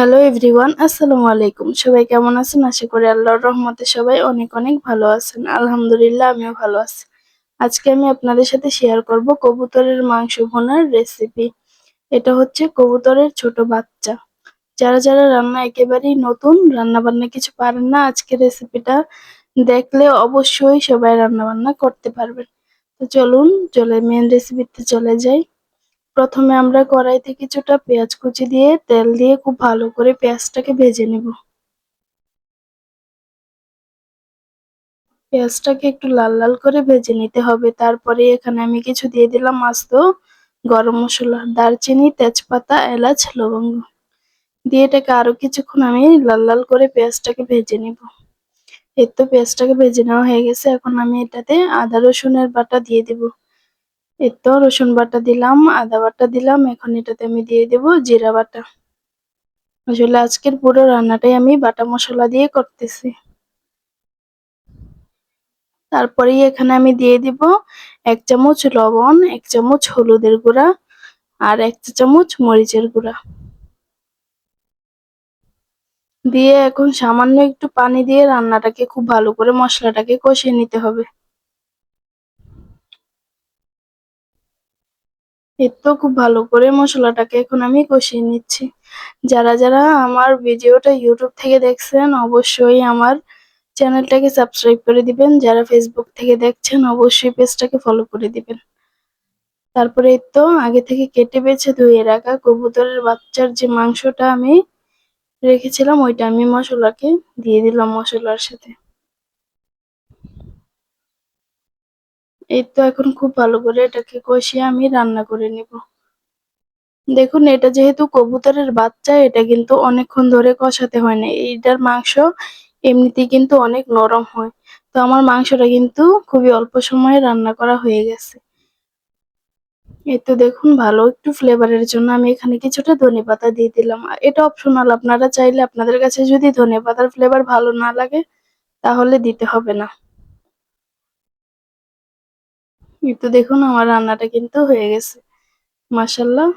Hello everyone, আসসালামু আলাইকুম। সবাই কেমন আছেন? আশা করি আল্লাহর রহমতে সবাই অনেক অনেক ভালো আছেন। আলহামদুলিল্লাহ আমিও ভালো আছি। আজকে আমি আপনাদের সাথে শেয়ার করব কবুতরের মাংস ভুনার রেসিপি। এটা হচ্ছে কবুতরের ছোট বাচ্চা। যারা রান্না একেবারেই নতুন, রান্না বান্না কিছু পারেন না, আজকের রেসিপিটা দেখলে অবশ্যই সবাই রান্না বান্না করতে পারবেন। তো চলে মেন রেসিপিতে চলে যাই। প্রথমে আমরা কড়াইতে কিছুটা পেঁয়াজ কুচি দিয়ে তেল দিয়ে খুব ভালো করে পেঁয়াজটাকে ভেজে নেব। পেঁয়াজটাকে একটু লাল লাল করে ভেজে নিতে হবে। তারপরে এখানে আমি কিছু দিয়ে দিলাম আস্ত গরম মশলা, দারচিনি, তেজপাতা, এলাচ, লবঙ্গ দিয়ে এটাকে আরো কিছুক্ষণ আমি লাল লাল করে পেঁয়াজটাকে ভেজে নিব। এই তো পেঁয়াজটাকে ভেজে নেওয়া হয়ে গেছে। এখন আমি এটাতে আদা রসুনের বাটা দিয়ে দিব। এই তো রসুন বাটা দিলাম, আদা বাটা দিলাম। এখন এটাতে আমি দিয়ে দেব জিরা বাটা। আসলে আজকের পুরো রান্নাটাই আমি বাটা মশলা দিয়ে করতেছি। তারপরেই এখানে আমি দিয়ে দিব ১ চামচ লবণ, ১ চামচ হলুদের গুঁড়া আর ১ চা চামচ মরিচের গুঁড়া দিয়ে এখন সামান্য একটু পানি দিয়ে রান্নাটাকে খুব ভালো করে মশলাটাকে কষিয়ে নিতে হবে। এই তো খুব ভালো করে মশলাটাকে এখন আমি কষিয়ে নিচ্ছি। যারা আমার ভিডিওটা ইউটিউব থেকে দেখছেন অবশ্যই আমার চ্যানেলটাকে সাবস্ক্রাইব করে দিবেন। যারা ফেসবুক থেকে দেখছেন অবশ্যই পেজটাকে ফলো করে দিবেন। তারপরে এই তো আগে থেকে কেটে বেছে ধুয়ে রাখা কবুতরের বাচ্চার যে মাংসটা আমি রেখেছিলাম ওইটা আমি মশলাকে দিয়ে দিলাম মশলার সাথে। এই তো এখন খুব ভালো করে এটাকে কষিয়ে আমি রান্না করে নিব। দেখুন এটা যেহেতু কবুতরের বাচ্চা, এটা কিন্তু অনেকক্ষণ ধরে কষাতে হয় না। এইটার মাংস এমনিতেই কিন্তু অনেক নরম হয়। তো আমার মাংসটা কিন্তু খুবই অল্প সময়ে রান্না করা হয়ে গেছে। এই তো দেখুন ভালো একটু ফ্লেভারের জন্য আমি এখানে কিছুটা ধনেপাতা দিয়ে দিলাম। এটা অপশনাল, আপনারা চাইলে আপনাদের কাছে যদি ধনেপাতার ফ্লেভার ভালো না লাগে তাহলে দিতে হবে না। এই তো দেখুন আমার রান্নাটা কিন্তু হয়ে গেছে। মাশাআল্লাহ।